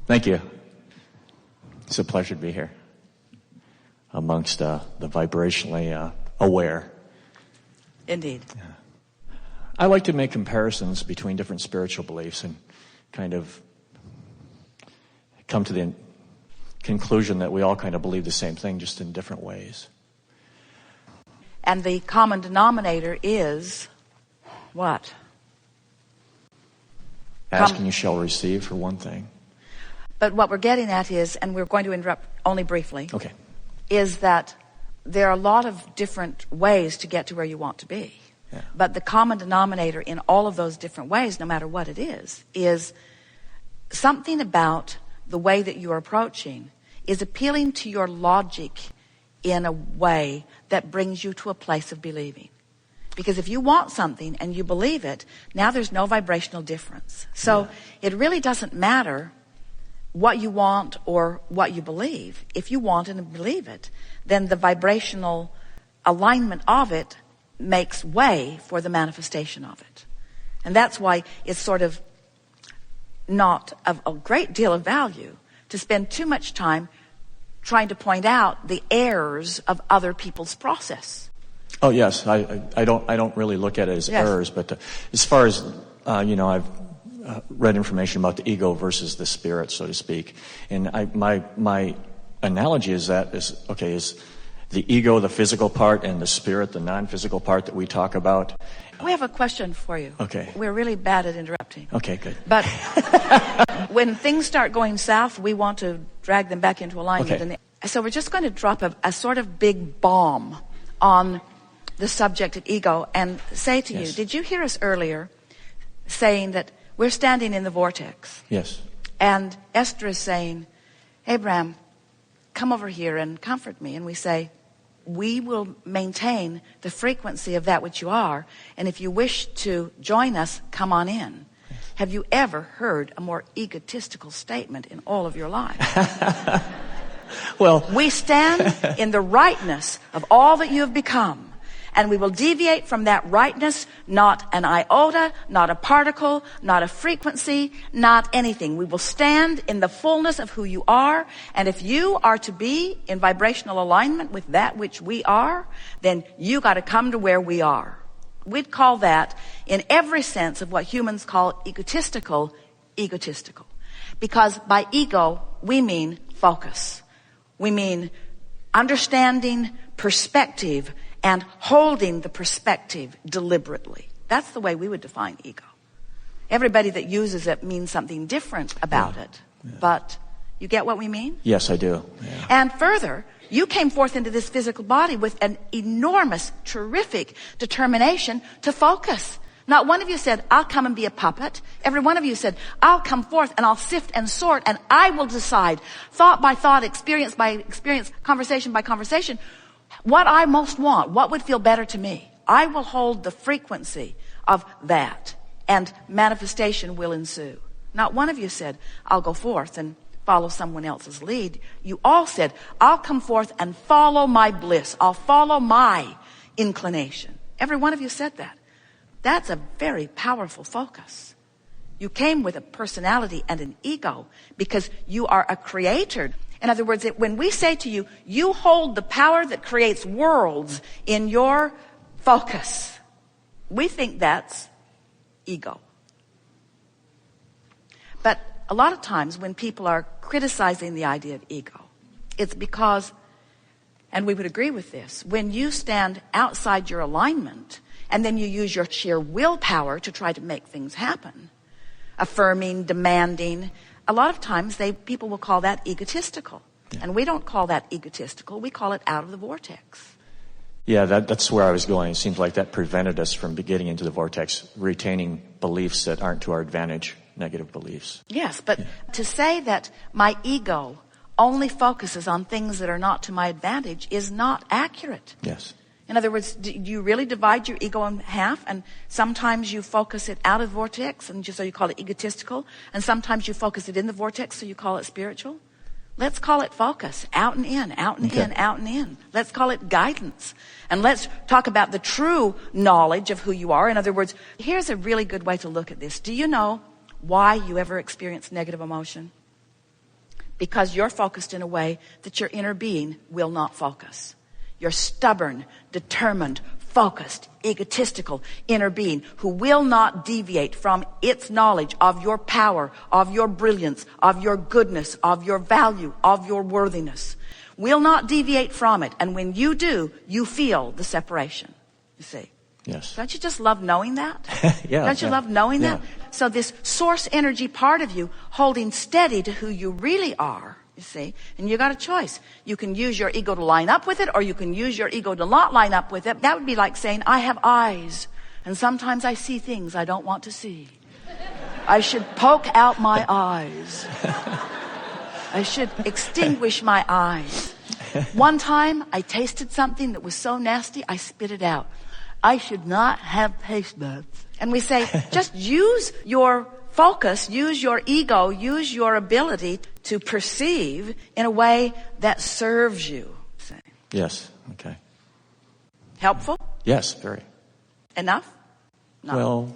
Thank you. It's a pleasure to be here amongst the vibrationally aware. Indeed. Yeah. I like to make comparisons between different spiritual beliefs and kind of come to the conclusion that we all kind of believe the same thing, just in different ways. And the common denominator is what? Ask and you shall receive, for one thing. But what we're getting at is, and we're going to interrupt only briefly, okay, is that there are a lot of different ways to get to where you want to be. Yeah. But the common denominator in all of those different ways, no matter what it is something about the way that you're approaching is appealing to your logic in a way that brings you to a place of believing. Because if you want something and you believe it, now there's no vibrational difference. So it really doesn't matter what you want or what you believe. If you want and believe it, then the vibrational alignment of it makes way for the manifestation of it. And that's why it's sort of not of a great deal of value to spend too much time trying to point out the errors of other people's process. Oh yes, I don't really look at it as errors, but as far as I've read information about the ego versus the spirit, so to speak, and my analogy is the ego the physical part and the spirit the non-physical part that we talk about. We have a question for you. Okay. We're really bad at interrupting. Okay, good. But when things start going south, we want to drag them back into alignment. Okay. And so we're just going to drop a sort of big bomb on the subject of ego and say to you, did you hear us earlier saying that we're standing in the vortex? Yes. And Esther is saying, Abraham, come over here and comfort me. And we say, we will maintain the frequency of that which you are. And if you wish to join us, come on in. Yes. Have you ever heard a more egotistical statement in all of your life? Well, we stand in the rightness of all that you have become. And we will deviate from that rightness, not an iota, not a particle, not a frequency, not anything. We will stand in the fullness of who you are. And if you are to be in vibrational alignment with that which we are, then you got to come to where we are. We'd call that, in every sense of what humans call egotistical. Because by ego, we mean focus. We mean understanding, perspective, and holding the perspective deliberately. That's the way we would define ego. Everybody that uses it means something different about it. Yeah. But you get what we mean? Yes, I do. Yeah. And further, you came forth into this physical body with an enormous, terrific determination to focus. Not one of you said, I'll come and be a puppet. Every one of you said, I'll come forth and I'll sift and sort and I will decide, thought by thought, experience by experience, conversation by conversation, what I most want, what would feel better to me. I will hold the frequency of that and manifestation will ensue. Not one of you said, I'll go forth and follow someone else's lead. You all said, I'll come forth and follow my bliss. I'll follow my inclination. Every one of you said that. That's a very powerful focus. You came with a personality and an ego because you are a creator. In other words, when we say to you, you hold the power that creates worlds in your focus, we think that's ego. But a lot of times when people are criticizing the idea of ego, it's because, and we would agree with this, when you stand outside your alignment and then you use your sheer willpower to try to make things happen, affirming, demanding, a lot of times people will call that egotistical. Yeah. And we don't call that egotistical. We call it out of the vortex. Yeah, that's where I was going. It seems like that prevented us from getting into the vortex, retaining beliefs that aren't to our advantage, negative beliefs. Yes, but to say that my ego only focuses on things that are not to my advantage is not accurate. Yes. In other words, do you really divide your ego in half? And sometimes you focus it out of the vortex, and so you call it egotistical. And sometimes you focus it in the vortex, so you call it spiritual. Let's call it focus, out and in, out and in, out and in. Let's call it guidance. And let's talk about the true knowledge of who you are. In other words, here's a really good way to look at this. Do you know why you ever experience negative emotion? because you're focused in a way that your inner being will not focus. Your stubborn, determined, focused, egotistical inner being who will not deviate from its knowledge of your power, of your brilliance, of your goodness, of your value, of your worthiness, will not deviate from it. And when you do, you feel the separation, you see. Yes. Don't you just love knowing that? Yeah. Don't you love knowing yeah. that? So this source energy part of you holding steady to who you really are, you see, and you got a choice. You can use your ego to line up with it, or you can use your ego to not line up with it. That would be like saying, I have eyes, and sometimes I see things I don't want to see. I should poke out my eyes. I should extinguish my eyes. One time I tasted something that was so nasty, I spit it out. I should not have taste buds. And we say, just use your focus, use your ego, use your ability to perceive in a way that serves you. Yes. Okay. Helpful? Yes, very. Enough? No. Well.